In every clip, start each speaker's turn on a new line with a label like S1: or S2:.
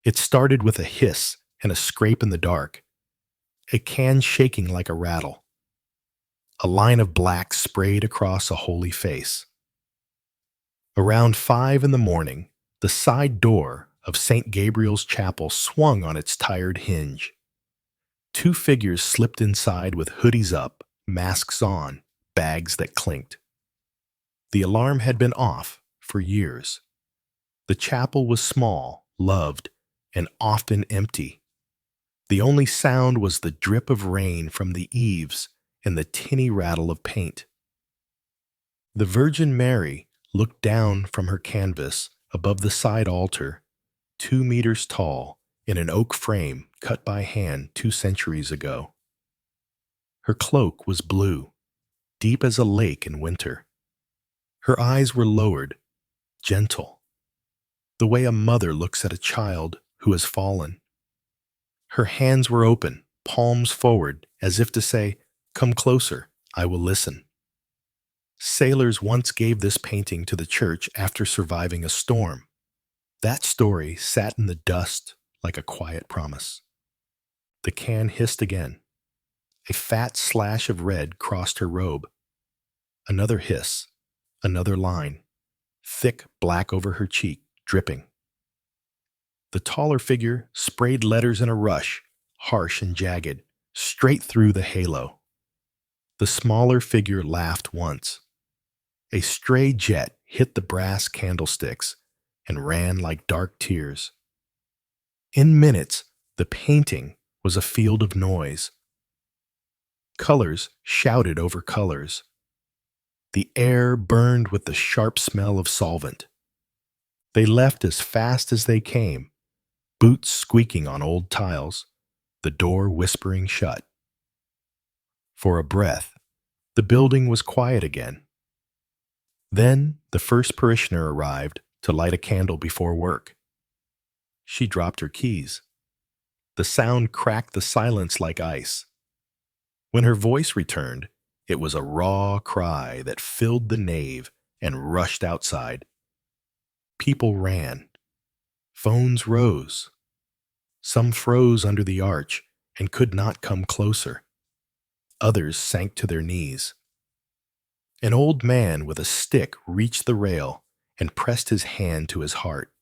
S1: It started with a hiss and a scrape in the dark, a can shaking like a rattle. A line of black sprayed across a holy face. Around 5 in the morning, the side door of St. Gabriel's Chapel swung on its tired hinge. Two figures slipped inside with hoodies up, masks on, bags that clinked. The alarm had been off for years. The chapel was small, loved, and often empty. The only sound was the drip of rain from the eaves and the tinny rattle of paint. The Virgin Mary looked down from her canvas above the side altar, 2 meters tall, in an oak frame cut by hand 2 centuries ago. Her cloak was blue, deep as a lake in winter. Her eyes were lowered, gentle, the way a mother looks at a child who has fallen. Her hands were open, palms forward, as if to say, "Come closer, I will listen." Sailors once gave this painting to the church after surviving a storm. That story sat in the dust like a quiet promise. The can hissed again. A fat slash of red crossed her robe. Another hiss, another line, thick black over her cheek, dripping. The taller figure sprayed letters in a rush, harsh and jagged, straight through the halo. The smaller figure laughed once. A stray jet hit the brass candlesticks and ran like dark tears. In minutes, the painting was a field of noise. Colors shouted over colors. The air burned with the sharp smell of solvent. They left as fast as they came, boots squeaking on old tiles, the door whispering shut. For a breath, the building was quiet again. Then the first parishioner arrived to light a candle before work. She dropped her keys. The sound cracked the silence like ice. When her voice returned, it was a raw cry that filled the nave and rushed outside. People ran. Phones rose. Some froze under the arch and could not come closer. Others sank to their knees. An old man with a stick reached the rail and pressed his hand to his heart.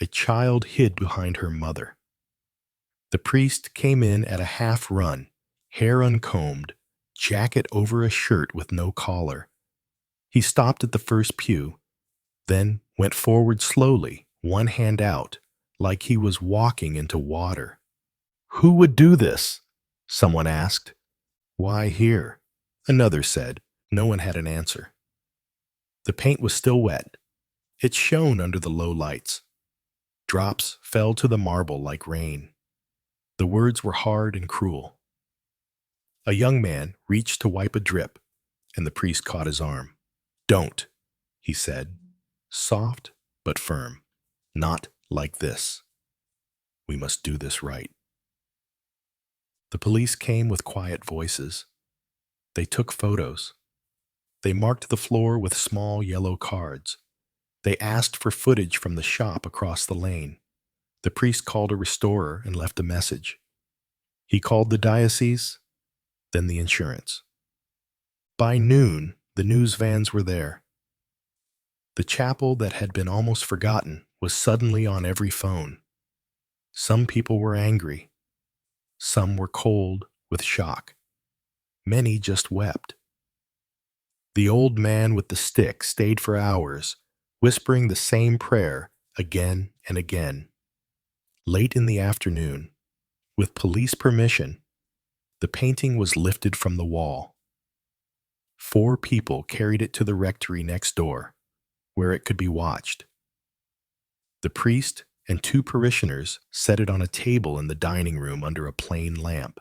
S1: A child hid behind her mother. The priest came in at a half run, hair uncombed, jacket over a shirt with no collar. He stopped at the first pew, then went forward slowly, one hand out, like he was walking into water. "Who would do this?" someone asked. "Why here?" another said. No one had an answer. The paint was still wet. It shone under the low lights. Drops fell to the marble like rain. The words were hard and cruel. A young man reached to wipe a drip, and the priest caught his arm. "Don't," he said, soft but firm. "Not like this. We must do this right." The police came with quiet voices. They took photos. They marked the floor with small yellow cards. They asked for footage from the shop across the lane. The priest called a restorer and left a message. He called the diocese, then the insurance. By noon, the news vans were there. The chapel that had been almost forgotten was suddenly on every phone. Some people were angry. Some were cold with shock. Many just wept. The old man with the stick stayed for hours, whispering the same prayer again and again. Late in the afternoon, with police permission, the painting was lifted from the wall. 4 people carried it to the rectory next door, where it could be watched. The priest and 2 parishioners set it on a table in the dining room under a plain lamp.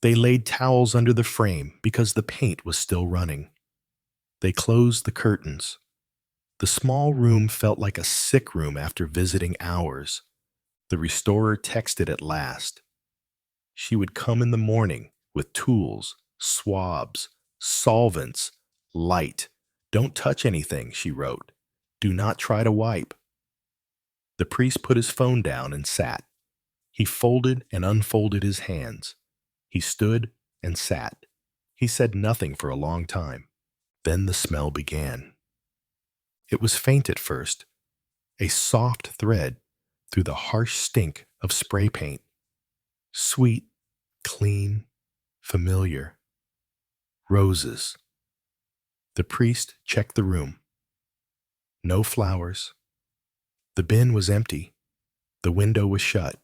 S1: They laid towels under the frame because the paint was still running. They closed the curtains. The small room felt like a sick room after visiting hours. The restorer texted at last. She would come in the morning with tools, swabs, solvents, light. "Don't touch anything," she wrote. "Do not try to wipe." The priest put his phone down and sat. He folded and unfolded his hands. He stood and sat. He said nothing for a long time. Then the smell began. It was faint at first, a soft thread through the harsh stink of spray paint. Sweet, clean, familiar. Roses. The priest checked the room. No flowers. The bin was empty. The window was shut.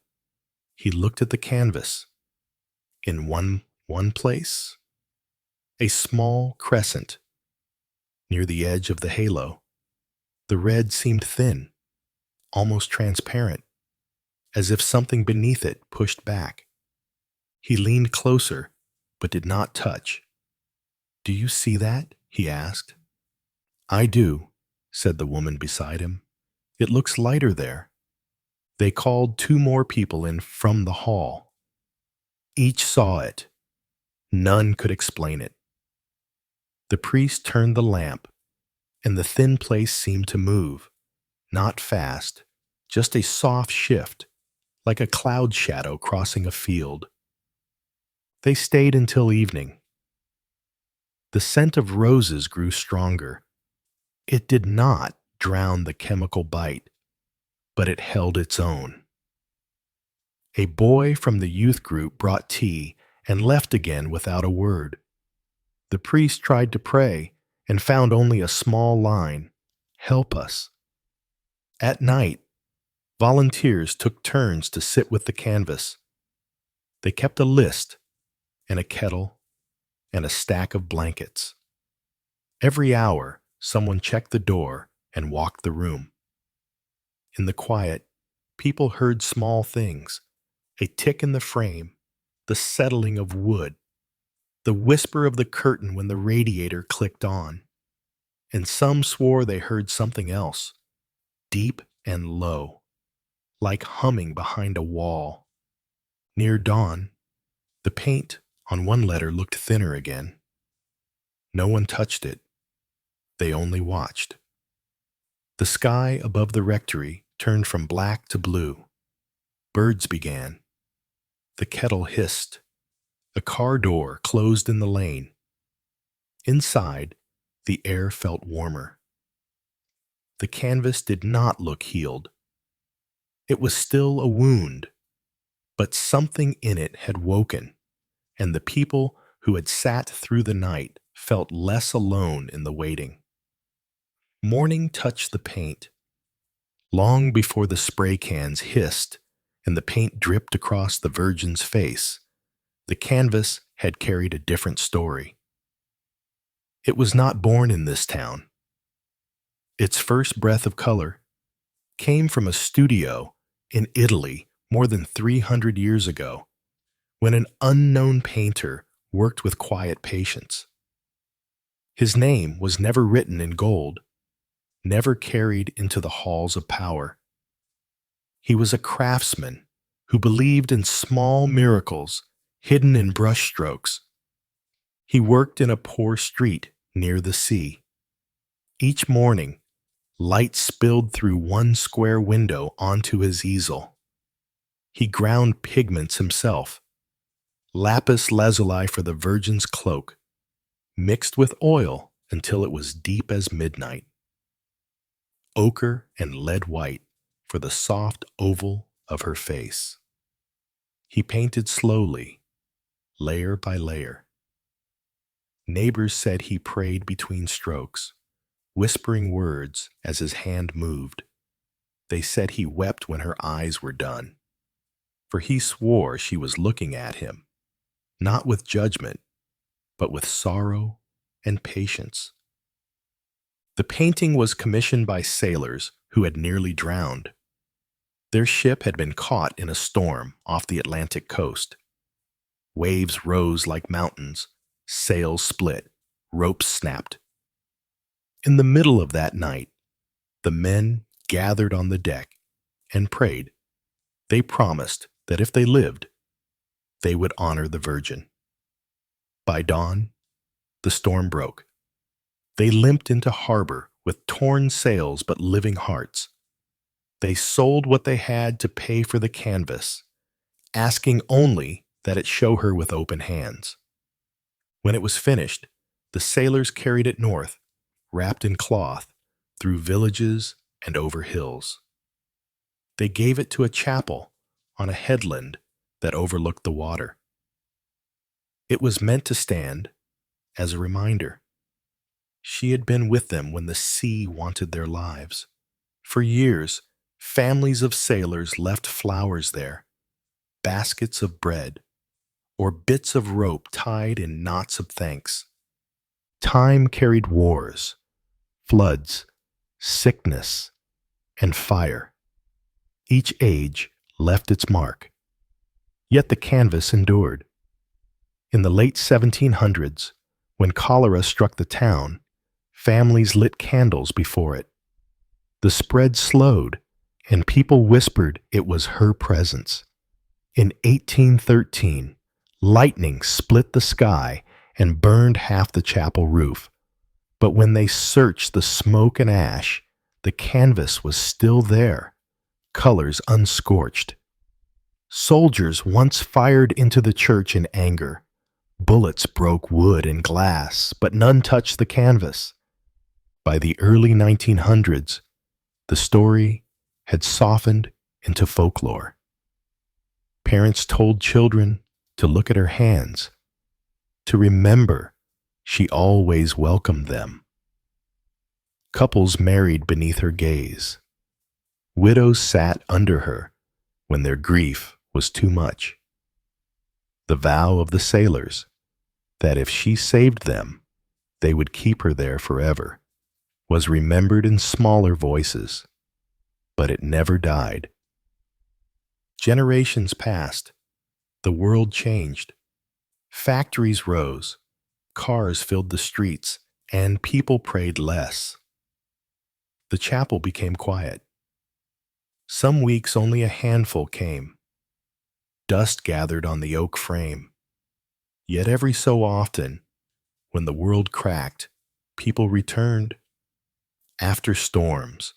S1: He looked at the canvas. In one place, a small crescent near the edge of the halo. The red seemed thin, almost transparent, as if something beneath it pushed back. He leaned closer, but did not touch. "Do you see that?" he asked. "I do," said the woman beside him. "It looks lighter there." They called 2 more people in from the hall. Each saw it. None could explain it. The priest turned the lamp, and the thin place seemed to move, not fast, just a soft shift, like a cloud shadow crossing a field. They stayed until evening. The scent of roses grew stronger. It did not drown the chemical bite, but it held its own. A boy from the youth group brought tea and left again without a word. The priest tried to pray and found only a small line, "Help us." At night, volunteers took turns to sit with the canvas. They kept a list and a kettle and a stack of blankets. Every hour, someone checked the door and walked the room. In the quiet, people heard small things, a tick in the frame, the settling of wood, the whisper of the curtain when the radiator clicked on. And some swore they heard something else, deep and low, like humming behind a wall. Near dawn, the paint on one letter looked thinner again. No one touched it. They only watched. The sky above the rectory turned from black to blue. Birds began. The kettle hissed. A car door closed in the lane. Inside, the air felt warmer. The canvas did not look healed. It was still a wound, but something in it had woken, and the people who had sat through the night felt less alone in the waiting. Morning touched the paint. Long before the spray cans hissed and the paint dripped across the Virgin's face, the canvas had carried a different story. It was not born in this town. Its first breath of color came from a studio in Italy more than 300 years ago, when an unknown painter worked with quiet patience. His name was never written in gold, never carried into the halls of power. He was a craftsman who believed in small miracles hidden in brushstrokes. He worked in a poor street near the sea. Each morning, light spilled through one square window onto his easel. He ground pigments himself, lapis lazuli for the Virgin's cloak, mixed with oil until it was deep as midnight, ochre and lead white for the soft oval of her face. He painted slowly, layer by layer. Neighbors said he prayed between strokes, whispering words as his hand moved. They said he wept when her eyes were done, for he swore she was looking at him, not with judgment, but with sorrow and patience. The painting was commissioned by sailors who had nearly drowned. Their ship had been caught in a storm off the Atlantic coast. Waves rose like mountains, sails split, ropes snapped. In the middle of that night, the men gathered on the deck and prayed. They promised that if they lived, they would honor the Virgin. By dawn, the storm broke. They limped into harbor with torn sails but living hearts. They sold what they had to pay for the canvas, asking only that it show her with open hands. When it was finished, the sailors carried it north, wrapped in cloth, through villages and over hills. They gave it to a chapel on a headland that overlooked the water. It was meant to stand as a reminder. She had been with them when the sea wanted their lives. For years, families of sailors left flowers there, baskets of bread, or bits of rope tied in knots of thanks. Time carried wars, floods, sickness, and fire. Each age left its mark. Yet the canvas endured. In the late 1700s, when cholera struck the town, families lit candles before it. The spread slowed, and people whispered it was her presence. In 1813, lightning split the sky and burned half the chapel roof. But when they searched the smoke and ash, the canvas was still there, colors unscorched. Soldiers once fired into the church in anger. Bullets broke wood and glass, but none touched the canvas. By the early 1900s, the story had softened into folklore. Parents told children to look at her hands, to remember she always welcomed them. Couples married beneath her gaze. Widows sat under her when their grief was too much. The vow of the sailors, that if she saved them, they would keep her there forever, was remembered in smaller voices, but it never died. Generations passed. The world changed. Factories rose. Cars filled the streets, and people prayed less. The chapel became quiet. Some weeks only a handful came. Dust gathered on the oak frame. Yet every so often, when the world cracked, people returned. After storms,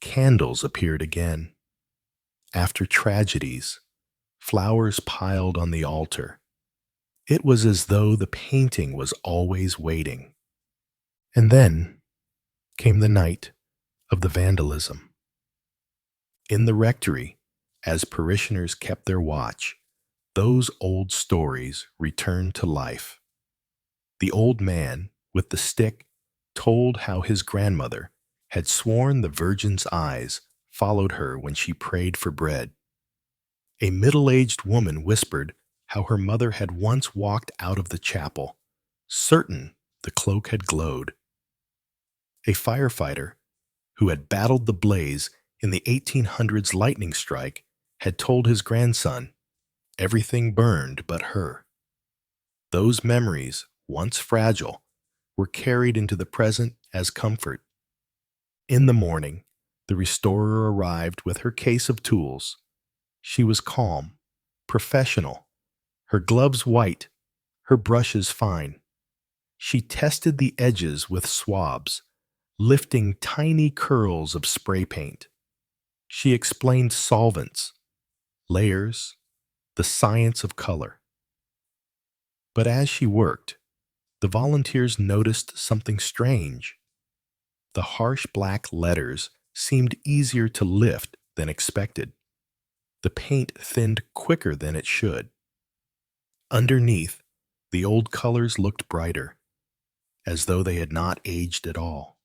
S1: candles appeared again. After tragedies, flowers piled on the altar. It was as though the painting was always waiting. And then came the night of the vandalism. In the rectory, as parishioners kept their watch, those old stories returned to life. The old man with the stick told how his grandmother had sworn the Virgin's eyes followed her when she prayed for bread. A middle-aged woman whispered how her mother had once walked out of the chapel, certain the cloak had glowed. A firefighter, who had battled the blaze in the 1800s lightning strike, had told his grandson, everything burned but her. Those memories, once fragile, were carried into the present as comfort. In the morning, the restorer arrived with her case of tools. She was calm, professional, her gloves white, her brushes fine. She tested the edges with swabs, lifting tiny curls of spray paint. She explained solvents, layers, the science of color. But as she worked, the volunteers noticed something strange. The harsh black letters seemed easier to lift than expected. The paint thinned quicker than it should. Underneath, the old colors looked brighter, as though they had not aged at all.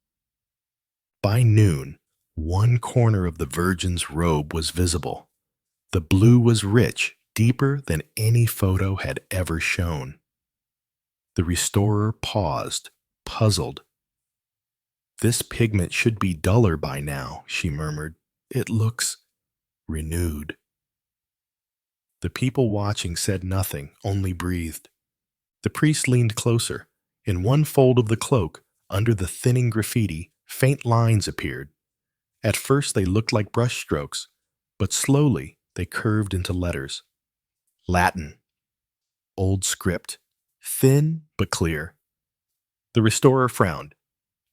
S1: By noon, one corner of the Virgin's robe was visible. The blue was rich, deeper than any photo had ever shown. The restorer paused, puzzled. "This pigment should be duller by now," she murmured. "It looks renewed." The people watching said nothing, only breathed. The priest leaned closer. In one fold of the cloak, under the thinning graffiti, faint lines appeared. At first they looked like brush strokes, but slowly they curved into letters. Latin. Old script. Thin but clear. The restorer frowned.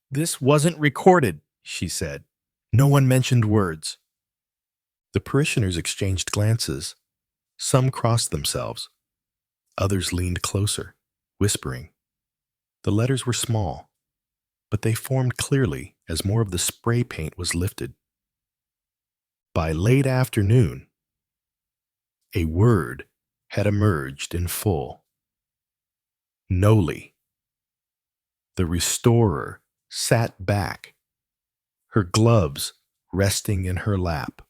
S1: "This wasn't recorded," she said. "No one mentioned words." The parishioners exchanged glances. Some crossed themselves. Others leaned closer, whispering. The letters were small, but they formed clearly as more of the spray paint was lifted. By late afternoon, a word had emerged in full. Noli. The restorer sat back, her gloves resting in her lap.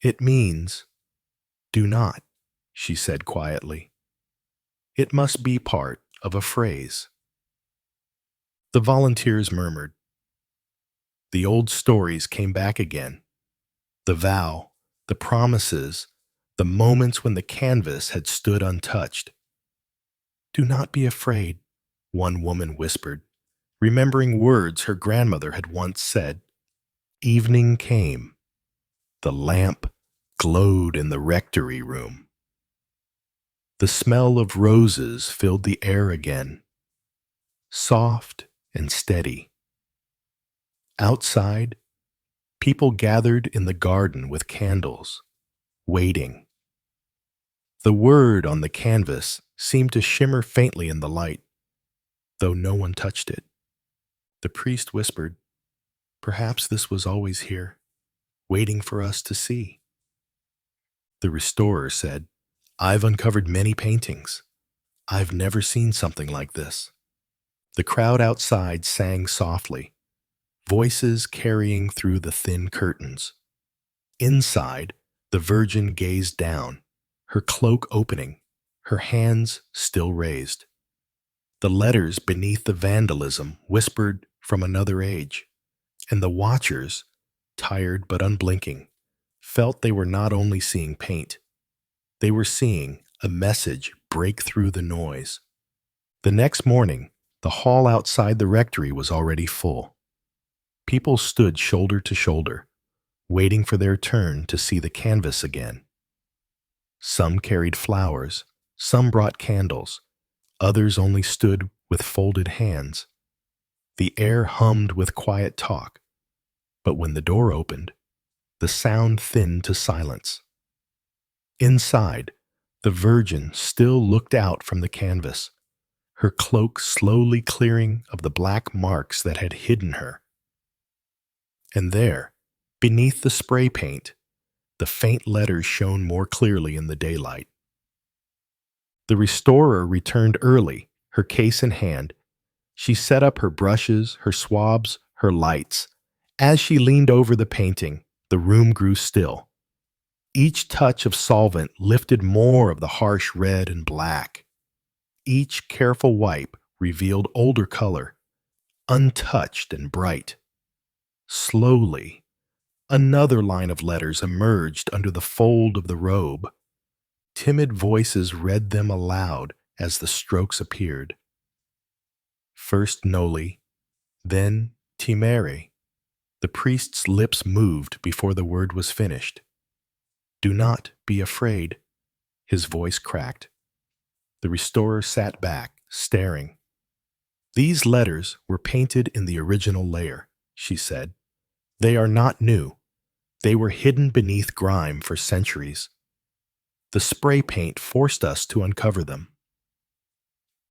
S1: It means, do not, she said quietly. It must be part of a phrase. The volunteers murmured. The old stories came back again. The vow, the promises, the moments when the canvas had stood untouched. Do not be afraid, one woman whispered, remembering words her grandmother had once said. Evening came. The lamp glowed in the rectory room. The smell of roses filled the air again, soft and steady. Outside, people gathered in the garden with candles, waiting. The word on the canvas seemed to shimmer faintly in the light, though no one touched it. The priest whispered, perhaps this was always here, waiting for us to see. The restorer said, I've uncovered many paintings. I've never seen something like this. The crowd outside sang softly, voices carrying through the thin curtains. Inside, the Virgin gazed down, her cloak opening, her hands still raised. The letters beneath the vandalism whispered from another age, and the watchers, tired but unblinking, felt they were not only seeing paint, they were seeing a message break through the noise. The next morning, the hall outside the rectory was already full. People stood shoulder to shoulder, waiting for their turn to see the canvas again. Some carried flowers, some brought candles, others only stood with folded hands. The air hummed with quiet talk, but when the door opened, the sound thinned to silence. Inside, the Virgin still looked out from the canvas, her cloak slowly clearing of the black marks that had hidden her. And there, beneath the spray paint, the faint letters shone more clearly in the daylight. The restorer returned early, her case in hand. She set up her brushes, her swabs, her lights. As she leaned over the painting, the room grew still. Each touch of solvent lifted more of the harsh red and black. Each careful wipe revealed older color, untouched and bright. Slowly, another line of letters emerged under the fold of the robe. Timid voices read them aloud as the strokes appeared. First Noli, then Timere. The priest's lips moved before the word was finished. Do not be afraid. His voice cracked. The restorer sat back, staring. These letters were painted in the original layer, she said. They are not new. They were hidden beneath grime for centuries. The spray paint forced us to uncover them.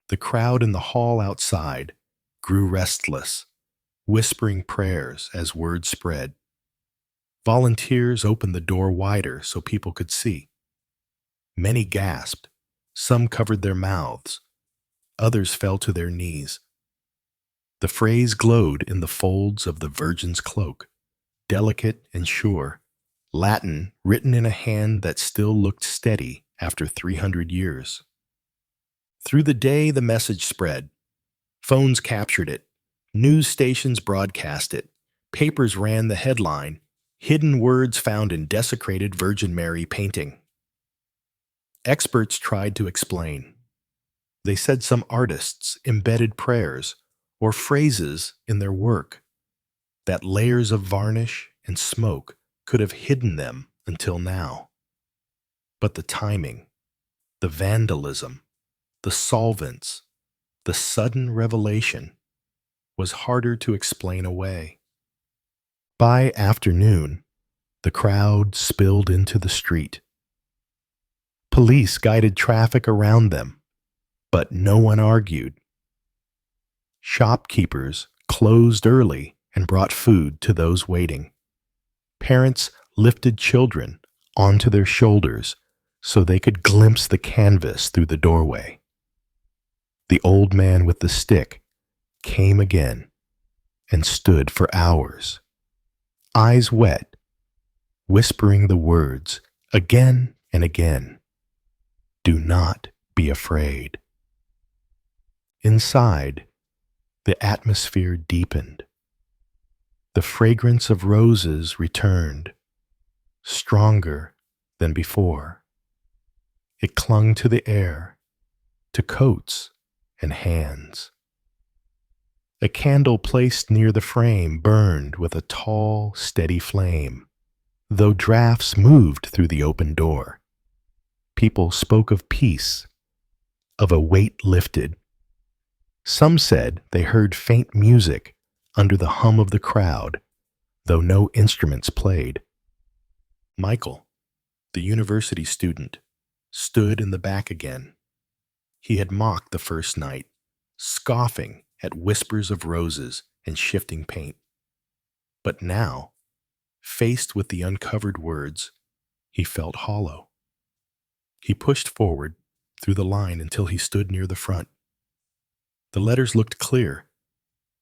S1: The crowd in the hall outside grew restless, whispering prayers as word spread. Volunteers opened the door wider so people could see. Many gasped. Some covered their mouths. Others fell to their knees. The phrase glowed in the folds of the Virgin's cloak, delicate and sure, Latin written in a hand that still looked steady after 300 years. Through the day, the message spread. Phones captured it. News stations broadcast it. Papers ran the headline, hidden words found in desecrated Virgin Mary painting. Experts tried to explain. They said some artists embedded prayers or phrases in their work, that layers of varnish and smoke could have hidden them until now. But the timing, the vandalism, the solvents, the sudden revelation was harder to explain away. By afternoon, The crowd spilled into the street. Police guided traffic around them, but no one argued. Shopkeepers closed early and brought food to those waiting. Parents lifted children onto their shoulders so they could glimpse the canvas through the doorway. The old man with the stick came again and stood for hours, eyes wet, whispering the words again and again. Do not be afraid. Inside, the atmosphere deepened. The fragrance of roses returned, stronger than before. It clung to the air, to coats and hands. A candle placed near the frame burned with a tall, steady flame, though drafts moved through the open door. People spoke of peace, of a weight lifted. Some said they heard faint music under the hum of the crowd, though no instruments played. Michael, the university student, stood in the back again. He had mocked the first night, scoffing at whispers of roses and shifting paint. But now, faced with the uncovered words, he felt hollow. He pushed forward through the line until he stood near the front. The letters looked clear,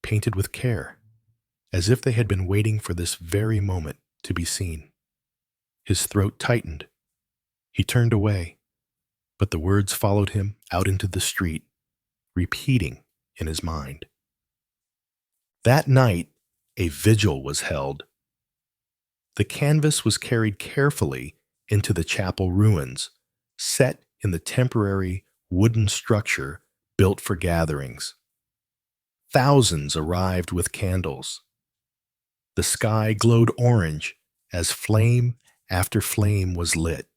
S1: painted with care, as if they had been waiting for this very moment to be seen. His throat tightened. He turned away, but the words followed him out into the street, repeating in his mind. That night, a vigil was held. The canvas was carried carefully into the chapel ruins, set in the temporary wooden structure built for gatherings. Thousands arrived with candles. The sky glowed orange as flame after flame was lit.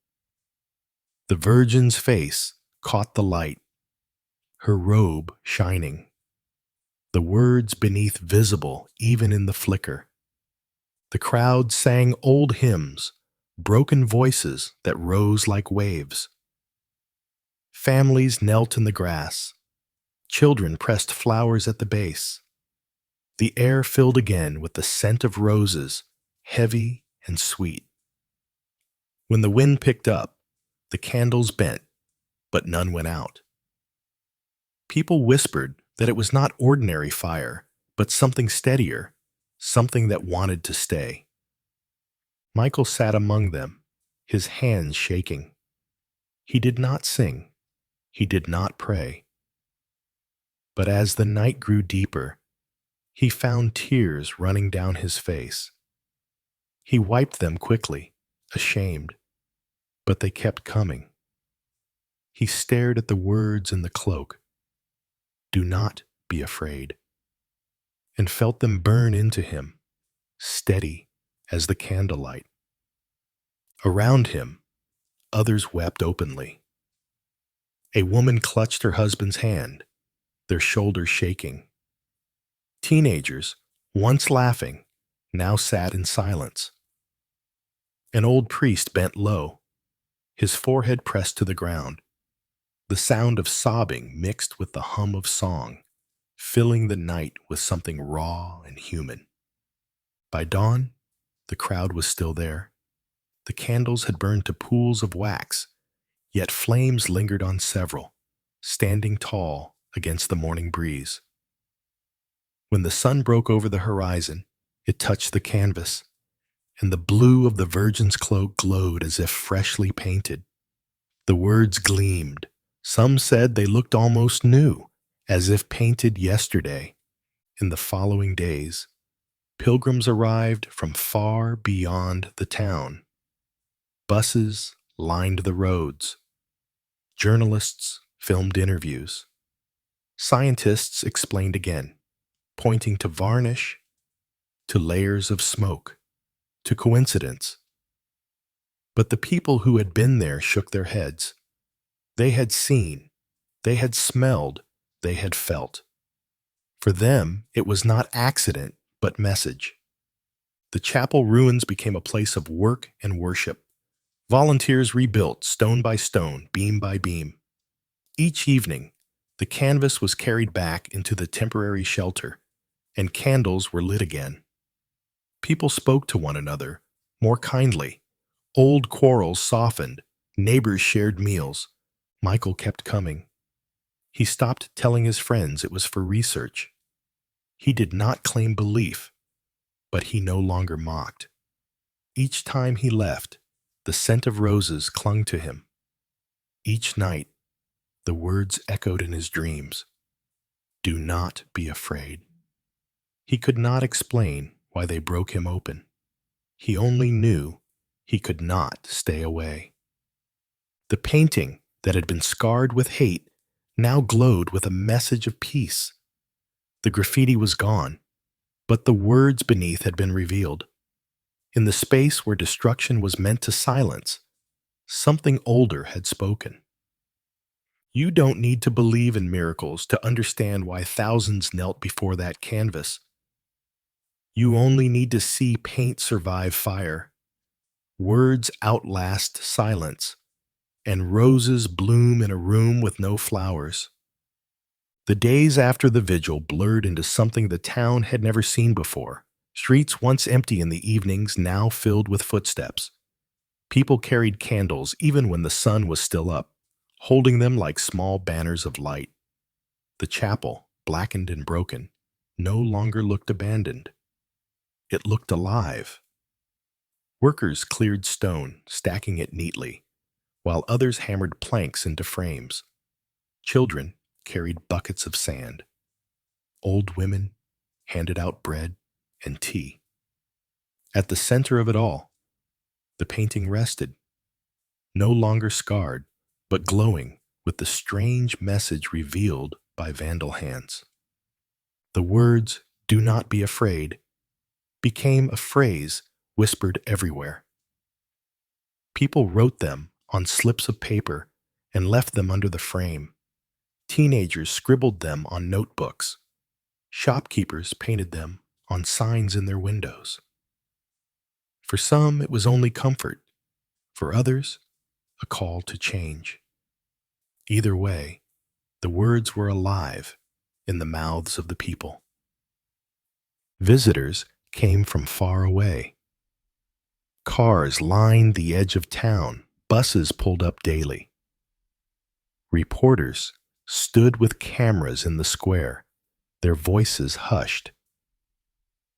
S1: The Virgin's face caught the light, her robe shining, the words beneath visible even in the flicker. The crowd sang old hymns, broken voices that rose like waves. Families knelt in the grass. Children pressed flowers at the base. The air filled again with the scent of roses, heavy and sweet. When the wind picked up, the candles bent, but none went out. People whispered that it was not ordinary fire, but something steadier, something that wanted to stay. Michael sat among them, his hands shaking. He did not sing. He did not pray. But as the night grew deeper, he found tears running down his face. He wiped them quickly, ashamed, but they kept coming. He stared at the words in the cloak, "Do not be afraid," and felt them burn into him, steady as the candlelight. Around him, others wept openly. A woman clutched her husband's hand, their shoulders shaking. Teenagers, once laughing, now sat in silence. An old priest bent low, his forehead pressed to the ground. The sound of sobbing mixed with the hum of song, filling the night with something raw and human. By dawn, the crowd was still there. The candles had burned to pools of wax, yet flames lingered on several, standing tall against the morning breeze. When the sun broke over the horizon, it touched the canvas, and the blue of the Virgin's cloak glowed as if freshly painted. The words gleamed. Some said they looked almost new, as if painted yesterday. In the following days, pilgrims arrived from far beyond the town. Buses lined the roads. Journalists filmed interviews. Scientists explained again, pointing to varnish, to layers of smoke, to coincidence. But the people who had been there shook their heads. They had seen, they had smelled, they had felt. For them, it was not accident, but message. The chapel ruins became a place of work and worship. Volunteers rebuilt stone by stone, beam by beam. Each evening, the canvas was carried back into the temporary shelter, and candles were lit again. People spoke to one another more kindly. Old quarrels softened. Neighbors shared meals. Michael kept coming. He stopped telling his friends it was for research. He did not claim belief, but he no longer mocked. Each time he left, the scent of roses clung to him. Each night, the words echoed in his dreams. Do not be afraid. He could not explain why they broke him open. He only knew he could not stay away. The painting that had been scarred with hate now glowed with a message of peace. The graffiti was gone, but the words beneath had been revealed. In the space where destruction was meant to silence, something older had spoken. You don't need to believe in miracles to understand why thousands knelt before that canvas. You only need to see paint survive fire, words outlast silence, and roses bloom in a room with no flowers. The days after the vigil blurred into something the town had never seen before. Streets once empty in the evenings now filled with footsteps. People carried candles even when the sun was still up, holding them like small banners of light. The chapel, blackened and broken, no longer looked abandoned. It looked alive. Workers cleared stone, stacking it neatly, while others hammered planks into frames. Children carried buckets of sand. Old women handed out bread and tea. At the center of it all, the painting rested, no longer scarred, but glowing with the strange message revealed by vandal hands. The words, "Do not be afraid," became a phrase whispered everywhere. People wrote them on slips of paper and left them under the frame. Teenagers scribbled them on notebooks. Shopkeepers painted them on signs in their windows. For some, it was only comfort. For others, a call to change. Either way, the words were alive in the mouths of the people. Visitors came from far away. Cars lined the edge of town. Buses pulled up daily. Reporters stood with cameras in the square, their voices hushed.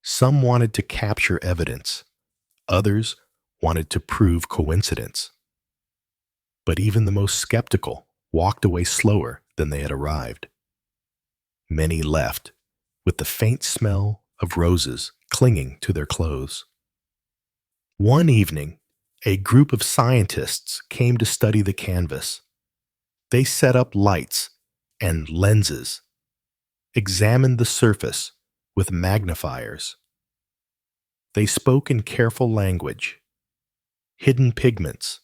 S1: Some wanted to capture evidence. Others wanted to prove coincidence. But even the most skeptical walked away slower than they had arrived. Many left with the faint smell of roses clinging to their clothes. One evening, a group of scientists came to study the canvas. They set up lights and lenses, examined the surface with magnifiers. They spoke in careful language. Hidden pigments,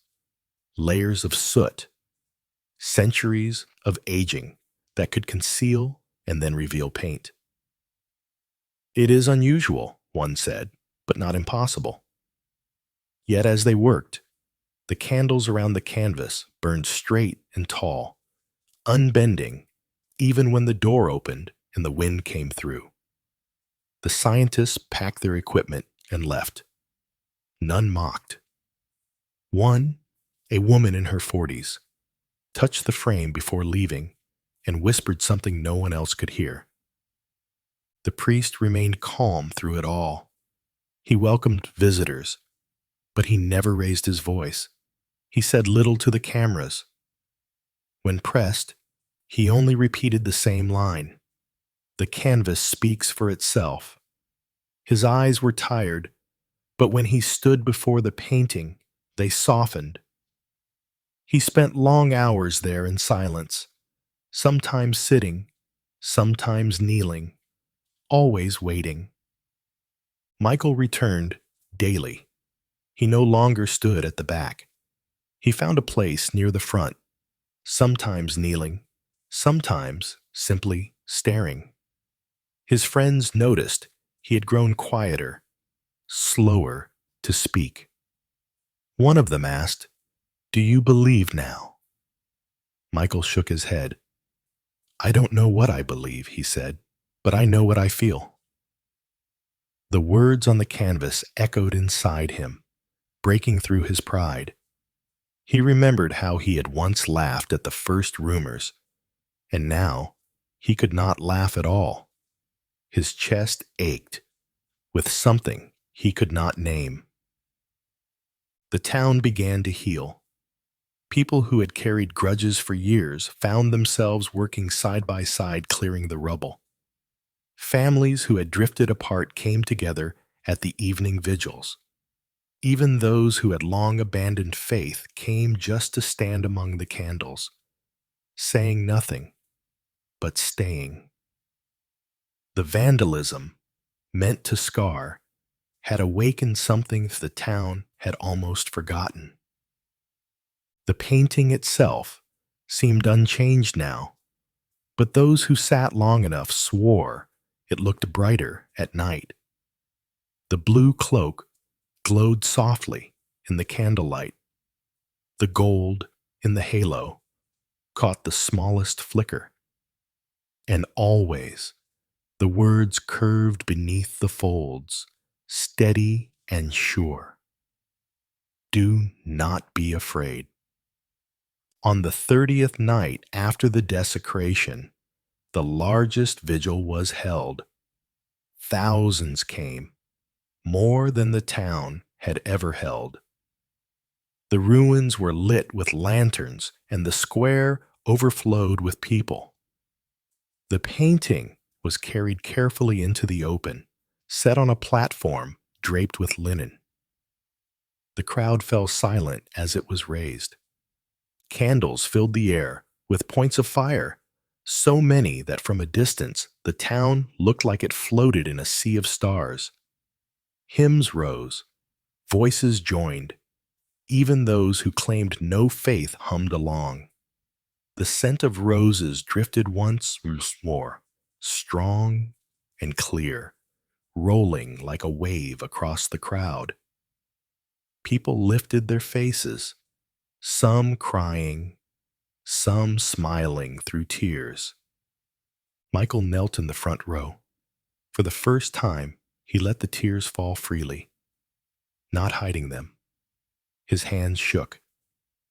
S1: layers of soot, centuries of aging that could conceal and then reveal paint. It is unusual, one said, but not impossible. Yet as they worked, the candles around the canvas burned straight and tall, unbending, even when the door opened and the wind came through. The scientists packed their equipment and left. None mocked. One, a woman in her 40s, touched the frame before leaving and whispered something no one else could hear. The priest remained calm through it all. He welcomed visitors, but he never raised his voice. He said little to the cameras. When pressed, he only repeated the same line. The canvas speaks for itself. His eyes were tired, but when he stood before the painting, they softened. He spent long hours there in silence, sometimes sitting, sometimes kneeling, always waiting. Michael returned daily. He no longer stood at the back. He found a place near the front, sometimes kneeling, sometimes simply staring. His friends noticed he had grown quieter. slower to speak. One of them asked, "Do you believe now?" Michael shook his head. "I don't know what I believe," he said, "but I know what I feel." The words on the canvas echoed inside him, breaking through his pride. He remembered how he had once laughed at the first rumors, and now he could not laugh at all. His chest ached with something he could not name. The town began to heal. People who had carried grudges for years found themselves working side by side clearing the rubble. Families who had drifted apart came together at the evening vigils. Even those who had long abandoned faith came just to stand among the candles, saying nothing, but staying. The vandalism, meant to scar, had awakened something the town had almost forgotten. The painting itself seemed unchanged now, but those who sat long enough swore it looked brighter at night. The blue cloak glowed softly in the candlelight. The gold in the halo caught the smallest flicker. And always the words curved beneath the folds, steady and sure. Do not be afraid. On the 30th night after the desecration, the largest vigil was held. Thousands came, more than the town had ever held. The ruins were lit with lanterns, and the square overflowed with people. The painting was carried carefully into the open, set on a platform draped with linen. The crowd fell silent as it was raised. Candles filled the air with points of fire, so many that from a distance the town looked like it floated in a sea of stars. Hymns rose, voices joined, even those who claimed no faith hummed along. The scent of roses drifted once more, strong and clear, rolling like a wave across the crowd. People lifted their faces, some crying, some smiling through tears. Michael knelt in the front row. For the first time, he let the tears fall freely, not hiding them. His hands shook.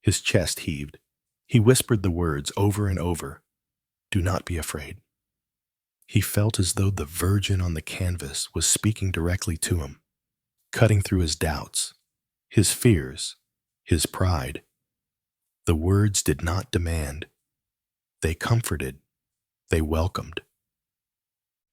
S1: His chest heaved. He whispered the words over and over, "Do not be afraid." He felt as though the Virgin on the canvas was speaking directly to him, cutting through his doubts, his fears, his pride. The words did not demand. They comforted. They welcomed.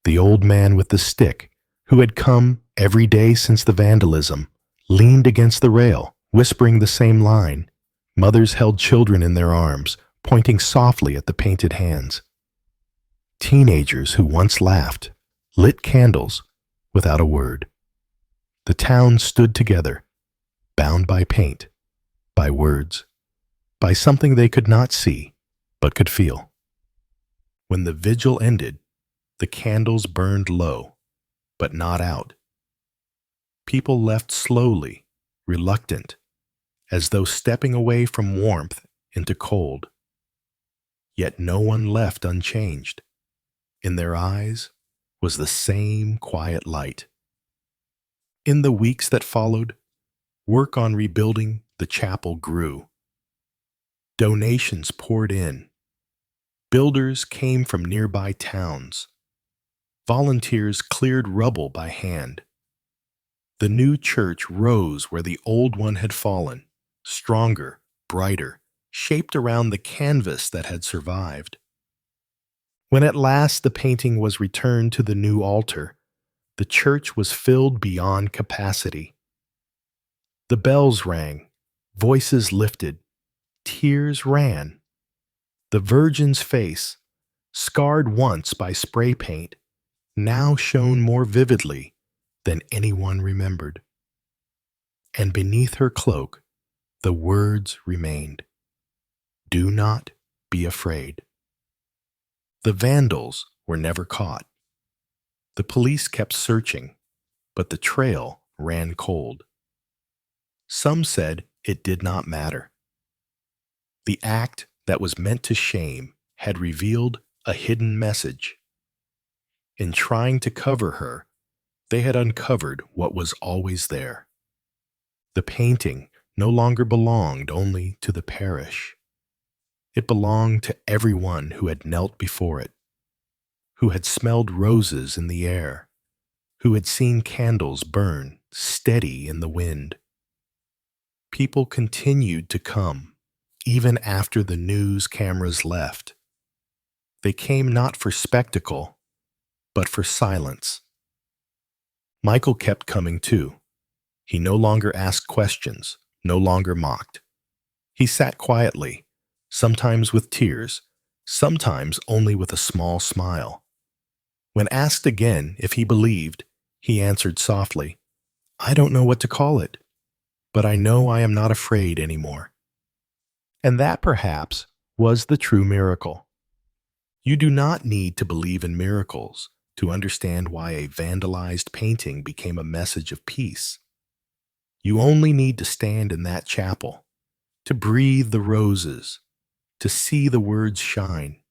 S1: The old man with the stick, who had come every day since the vandalism, leaned against the rail, whispering the same line. Mothers held children in their arms, pointing softly at the painted hands. Teenagers who once laughed lit candles without a word. The town stood together, bound by paint, by words, by something they could not see but could feel. When the vigil ended, the candles burned low, but not out. People left slowly, reluctant, as though stepping away from warmth into cold. Yet no one left unchanged. In their eyes was the same quiet light. In the weeks that followed, work on rebuilding the chapel grew. Donations poured in. Builders came from nearby towns. Volunteers cleared rubble by hand. The new church rose where the old one had fallen, stronger, brighter, shaped around the canvas that had survived. When at last the painting was returned to the new altar, the church was filled beyond capacity. The bells rang, voices lifted, tears ran. The Virgin's face, scarred once by spray paint, now shone more vividly than anyone remembered. And beneath her cloak, the words remained, "Do not be afraid." The vandals were never caught. The police kept searching, but the trail ran cold. Some said it did not matter. The act that was meant to shame had revealed a hidden message. In trying to cover her, they had uncovered what was always there. The painting no longer belonged only to the parish. It belonged to everyone who had knelt before it, who had smelled roses in the air, who had seen candles burn steady in the wind. People continued to come, even after the news cameras left. They came not for spectacle, but for silence. Michael kept coming too. He no longer asked questions, no longer mocked. He sat quietly, sometimes with tears, sometimes only with a small smile. When asked again if he believed, he answered softly, "I don't know what to call it, but I know I am not afraid anymore." And that perhaps was the true miracle. You do not need to believe in miracles to understand why a vandalized painting became a message of peace. You only need to stand in that chapel, to breathe the roses, to see the words shine,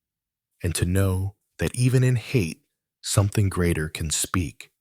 S1: and to know that even in hate, something greater can speak.